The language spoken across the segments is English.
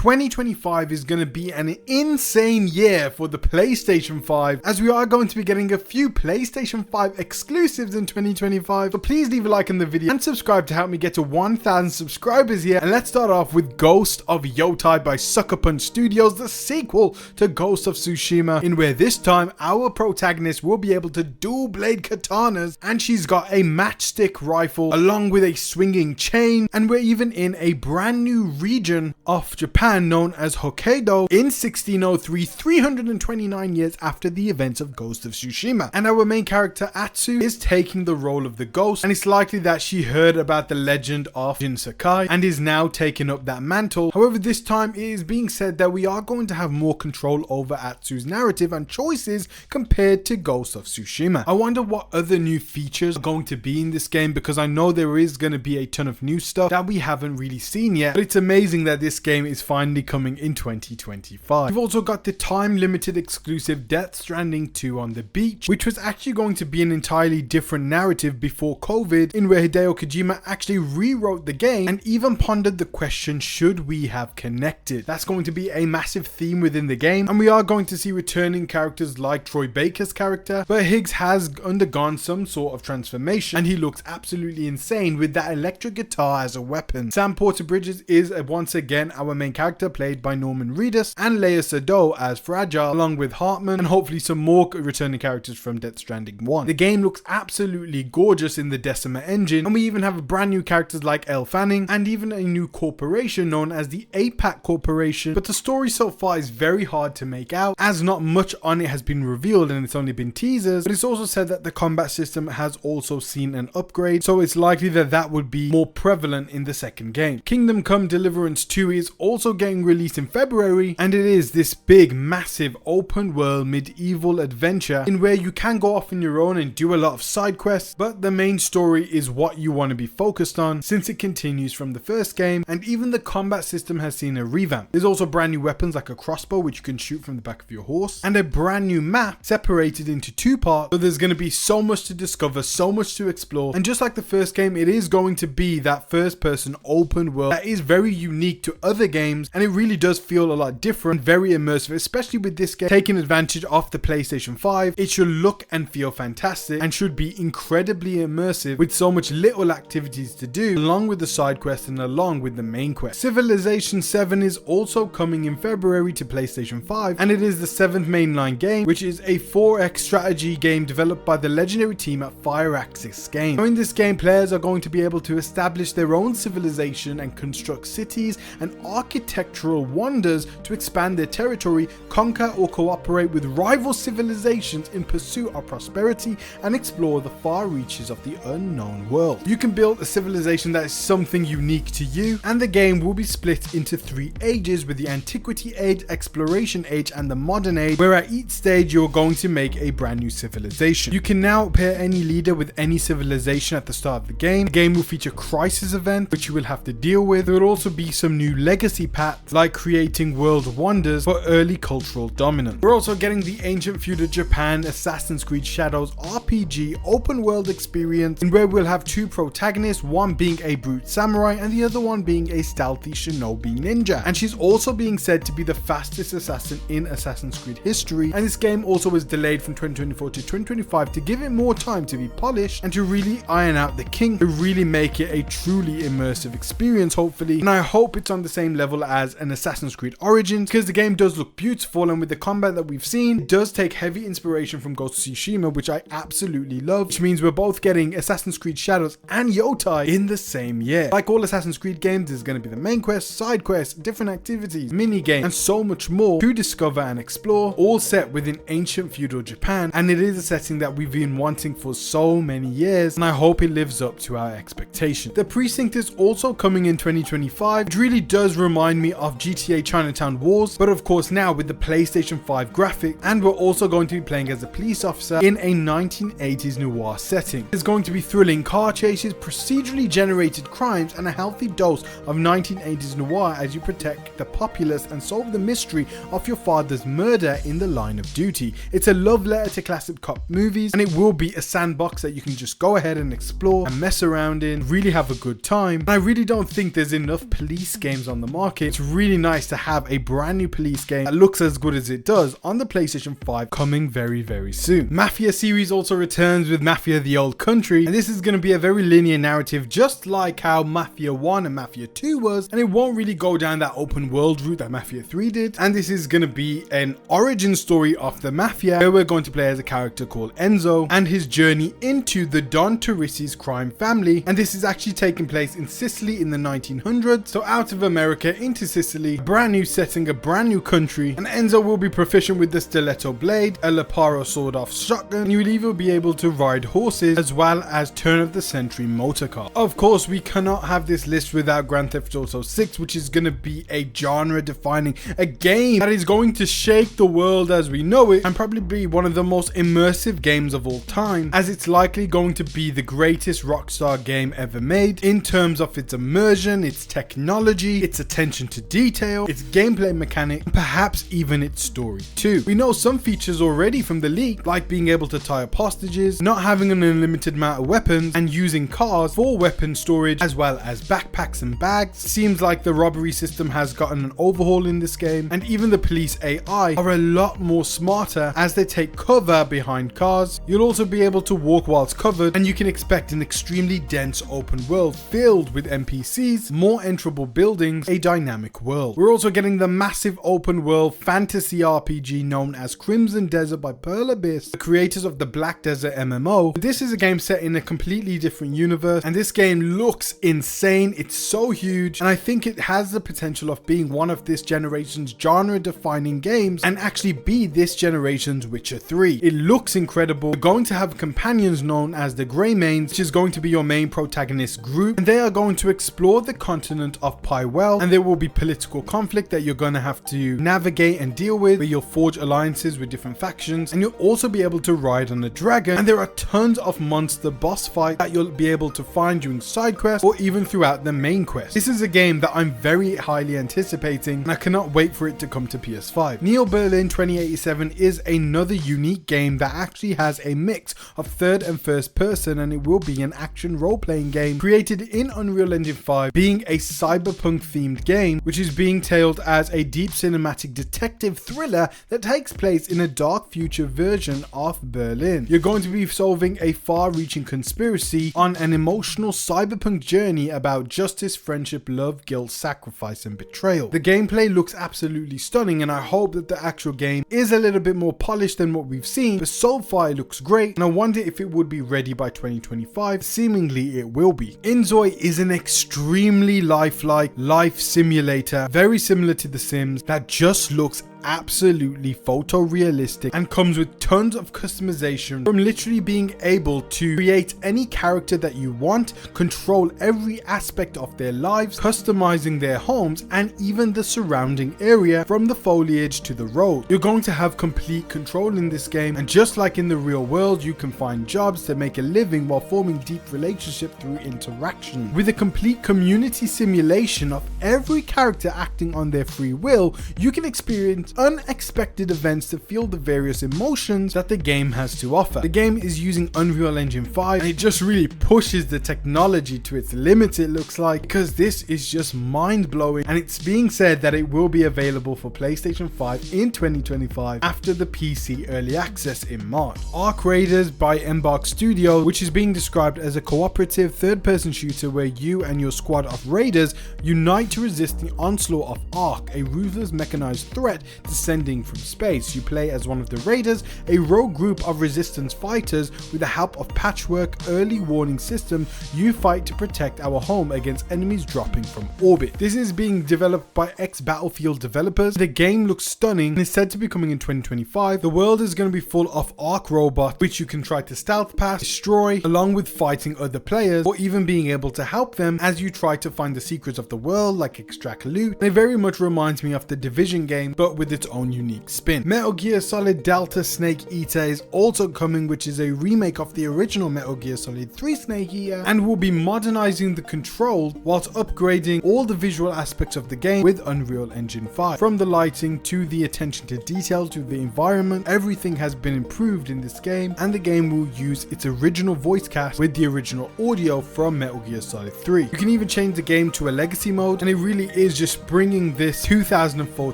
2025 is going to be an insane year for the PlayStation 5, as we are going to be getting a few PlayStation 5 exclusives in 2025. So please leave a like on the video and subscribe to help me get to 1,000 subscribers here. And let's start off with Ghost of Yotei by Sucker Punch Studios, the sequel to Ghost of Tsushima, in where this time our protagonist will be able to dual blade katanas, and she's got a matchstick rifle along with a swinging chain, and we're even in a brand new region of Japan known as Hokkaido in 1603, 329 years after the events of Ghost of Tsushima. And our main character Atsu is taking the role of the ghost, and it's likely that she heard about the legend of Jin Sakai and is now taking up that mantle. However, this time it is being said that we are going to have more control over Atsu's narrative and choices compared to Ghost of Tsushima. I wonder what other new features are going to be in this game, because I know there is going to be a ton of new stuff that we haven't really seen yet, but it's amazing that this game is finally coming in 2025. We've also got the time limited exclusive Death Stranding 2 on the beach, which was actually going to be an entirely different narrative before COVID, in where Hideo Kojima actually rewrote the game and even pondered the question, should we have connected? That's going to be a massive theme within the game, and we are going to see returning characters like Troy Baker's character, but Higgs has undergone some sort of transformation and he looks absolutely insane with that electric guitar as a weapon. Sam Porter Bridges is once again our main character, played by Norman Reedus, and Leia Sado as Fragile, along with Hartman, and hopefully some more returning characters from Death Stranding 1. The game looks absolutely gorgeous in the Decima engine, and we even have brand new characters like Elle Fanning, and even a new corporation known as the APAC Corporation, but the story so far is very hard to make out, as not much on it has been revealed and it's only been teasers, but it's also said that the combat system has also seen an upgrade, so it's likely that that would be more prevalent in the second game. Kingdom Come Deliverance 2 is also getting released in February, and it is this big massive open world medieval adventure in where you can go off on your own and do a lot of side quests, but the main story is what you want to be focused on, since it continues from the first game, and even the combat system has seen a revamp. There's also brand new weapons like a crossbow which you can shoot from the back of your horse, and a brand new map separated into two parts, so there's going to be so much to discover, so much to explore, and just like the first game, it is going to be that first person open world that is very unique to other games, and it really does feel a lot different, very immersive, especially with this game taking advantage of the PlayStation 5. It should look and feel fantastic and should be incredibly immersive with so much little activities to do, along with the side quests and along with the main quest. Civilization VII is also coming in February to PlayStation 5, and it is the 7th mainline game, which is a 4X strategy game developed by the legendary team at Firaxis Games. Now in this game, players are going to be able to establish their own civilization and construct cities and architectural wonders to expand their territory, conquer or cooperate with rival civilizations in pursuit of prosperity, and explore the far reaches of the unknown world. You can build a civilization that is something unique to you, and the game will be split into 3 ages, with the Antiquity Age, Exploration Age, and the Modern Age, where at each stage you're going to make a brand new civilization. You can now pair any leader with any civilization at the start of the game. The game will feature crisis events which you will have to deal with. There will also be some new legacy paths like creating world wonders for early cultural dominance. We're also getting the ancient feudal Japan Assassin's Creed Shadows RPG open world experience, in where we'll have 2 protagonists, one being a brute samurai and the other one being a stealthy shinobi ninja, and she's also being said to be the fastest assassin in Assassin's Creed history. And this game also was delayed from 2024 to 2025 to give it more time to be polished and to really iron out the kinks, to really make it a truly immersive experience, hopefully. And I hope it's on the same level as an Assassin's Creed Origins, because the game does look beautiful, and with the combat that we've seen, it does take heavy inspiration from Ghost of Tsushima, which I absolutely love, which means we're both getting Assassin's Creed Shadows and Yotei in the same year. Like all Assassin's Creed games, there's going to be the main quest, side quests, different activities, mini games, and so much more to discover and explore, all set within ancient feudal Japan, and it is a setting that we've been wanting for so many years, and I hope it lives up to our expectations. The Precinct is also coming in 2025, which really does remind me of GTA Chinatown Wars, but of course now with the PlayStation 5 graphic, and we're also going to be playing as a police officer in a 1980s noir setting. There's going to be thrilling car chases, procedurally generated crimes, and a healthy dose of 1980s noir as you protect the populace and solve the mystery of your father's murder in the line of duty. It's a love letter to classic cop movies, and it will be a sandbox that you can just go ahead and explore and mess around in, really have a good time. And I really don't think there's enough police games on the market It's really nice to have a brand new police game that looks as good as it does on the PlayStation 5 coming very, very soon. Mafia series also returns with Mafia: The Old Country, and this is going to be a very linear narrative, just like how Mafia 1 and Mafia 2 was, and it won't really go down that open world route that Mafia 3 did. And this is going to be an origin story of the Mafia, where we're going to play as a character called Enzo and his journey into the Don Torrice's crime family. And this is actually taking place in Sicily in the 1900s, so out of America into Sicily, a brand new setting, a brand new country, and Enzo will be proficient with the stiletto blade, a Leparo sawed-off shotgun, and you will even be able to ride horses as well as turn-of-the-century motor car. Of course, we cannot have this list without Grand Theft Auto 6, which is going to be a genre-defining, a game that is going to shake the world as we know it, and probably be one of the most immersive games of all time, as it's likely going to be the greatest Rockstar game ever made in terms of its immersion, its technology, its attention to detail, its gameplay mechanic, and perhaps even its story too. We know some features already from the leak, like being able to tie up hostages, not having an unlimited amount of weapons, and using cars for weapon storage as well as backpacks and bags. Seems like the robbery system has gotten an overhaul in this game, and even the police AI are a lot more smarter as they take cover behind cars. You'll also be able to walk whilst covered, and you can expect an extremely dense open world filled with NPCs, more enterable buildings, a dynamic world. We're also getting the massive open world fantasy RPG known as Crimson Desert by Pearl Abyss, the creators of the Black Desert MMO. This is a game set in a completely different universe, and this game looks insane. It's so huge, and I think it has the potential of being one of this generation's genre-defining games and actually be this generation's Witcher 3. It looks incredible. You're going to have companions known as the Greymanes, which is going to be your main protagonist group, and they are going to explore the continent of Pywell, and there will be political conflict that you're going to have to navigate and deal with, where you'll forge alliances with different factions, and you'll also be able to ride on a dragon, and there are tons of monster boss fights that you'll be able to find during side quests or even throughout the main quest. This is a game that I'm very highly anticipating, and I cannot wait for it to come to PS5. Neo Berlin 2087 is another unique game that actually has a mix of third and first person, and it will be an action role-playing game created in Unreal Engine 5, being a cyberpunk themed game, which is being tailed as a deep cinematic detective thriller that takes place in a dark future version of Berlin. You're going to be solving a far-reaching conspiracy on an emotional cyberpunk journey about justice, friendship, love, guilt, sacrifice, and betrayal. The gameplay looks absolutely stunning, and I hope that the actual game is a little bit more polished than what we've seen, but so far it looks great, and I wonder if it would be ready by 2025. Seemingly it will be. Inzoi is an extremely lifelike life simulator, very similar to The Sims, that just looks absolutely photorealistic and comes with tons of customization, from literally being able to create any character that you want, control every aspect of their lives, customizing their homes, and even the surrounding area from the foliage to the road. You're going to have complete control in this game, and just like in the real world, you can find jobs to make a living while forming deep relationships through interaction. With a complete community simulation of every character acting on their free will, you can experience unexpected events to feel the various emotions that the game has to offer. The game is using Unreal Engine 5, and it just really pushes the technology to its limits, it looks like, because this is just mind-blowing, and it's being said that it will be available for PlayStation 5 in 2025 after the PC early access in March. Arc Raiders by Embark Studio, which is being described as a cooperative third-person shooter where you and your squad of raiders unite to resist the onslaught of Arc, a ruthless mechanized threat descending from space. You play as one of the raiders, a rogue group of resistance fighters. With the help of patchwork early warning system, you fight to protect our home against enemies dropping from orbit. This is being developed by ex-Battlefield developers. The game looks stunning and is said to be coming in 2025. The world is going to be full of Arc robots, which you can try to stealth past, destroy, along with fighting other players, or even being able to help them as you try to find the secrets of the world, like extract loot. It very much reminds me of the Division game, but with with its own unique spin. Metal Gear Solid Delta Snake Eater is also coming, which is a remake of the original Metal Gear Solid 3 Snake Eater, and will be modernizing the controls whilst upgrading all the visual aspects of the game with Unreal Engine 5. From the lighting to the attention to detail to the environment, everything has been improved in this game, and the game will use its original voice cast with the original audio from Metal Gear Solid 3. You can even change the game to a legacy mode, and it really is just bringing this 2004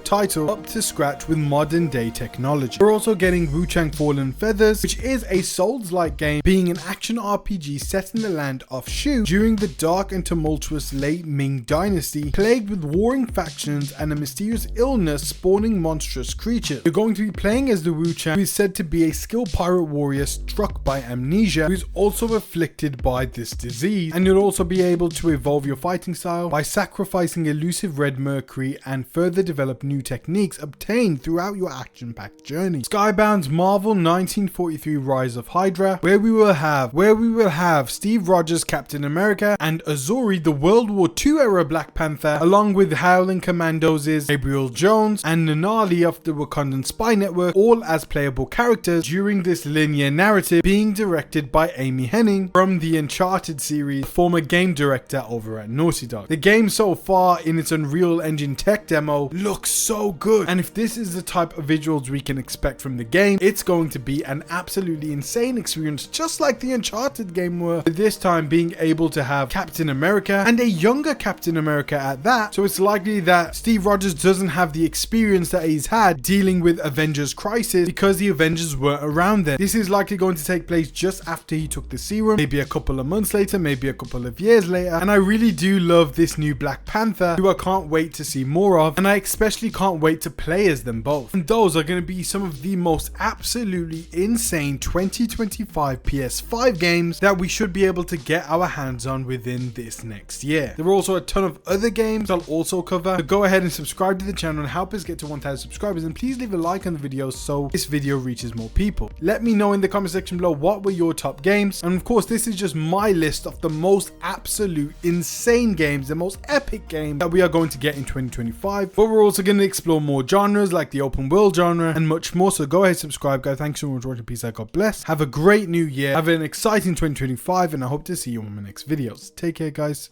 title up to scratch with modern day technology. We're also getting Wuchang Fallen Feathers, which is a Souls-like game, being an action RPG set in the land of Shu during the dark and tumultuous late Ming dynasty, plagued with warring factions and a mysterious illness spawning monstrous creatures. You're going to be playing as the Wuchang, who is said to be a skilled pirate warrior struck by amnesia, who is also afflicted by this disease, and you'll also be able to evolve your fighting style by sacrificing elusive red mercury and further develop new techniques obtained throughout your action-packed journey. Skybound's Marvel 1943 Rise of Hydra, where we will have Steve Rogers Captain America and Azuri the World War II era Black Panther, along with Howling Commandos' Gabriel Jones and Nanali of the Wakandan Spy Network, all as playable characters during this linear narrative, being directed by Amy Hennig from the Uncharted series, former game director over at Naughty Dog. The game so far in its Unreal Engine tech demo looks so good, and if this is the type of visuals we can expect from the game, it's going to be an absolutely insane experience, just like the Uncharted game were, but this time being able to have Captain America and a younger Captain America at that. So it's likely that Steve Rogers doesn't have the experience that he's had dealing with Avengers Crisis because the Avengers weren't around then. This is likely going to take place just after he took the serum, maybe a couple of months later, maybe a couple of years later, and I really do love this new Black Panther, who I can't wait to see more of, and I especially can't wait to play as them both. And those are going to be some of the most absolutely insane 2025 PS5 games that we should be able to get our hands on within this next year. There are also a ton of other games I'll also cover, so go ahead and subscribe to the channel and help us get to 1,000 subscribers, and please leave a like on the video so this video reaches more people. Let me know in the comment section below what were your top games, and of course this is just my list of the most absolute insane games, the most epic games that we are going to get in 2025, but we're also going to explore more genres like the open world genre and much more. So go ahead, subscribe guys. Thanks so much for watching. Peace out, God bless, have a great new year, have an exciting 2025, and I hope to see you on my next videos. Take care guys.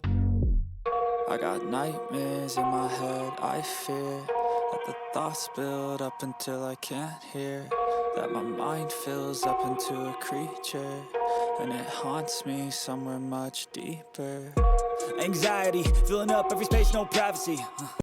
I got nightmares in my head, I fear that the thoughts build up until I can't hear, that my mind fills up into a creature, and it haunts me somewhere much deeper. Anxiety, filling up every space, no privacy.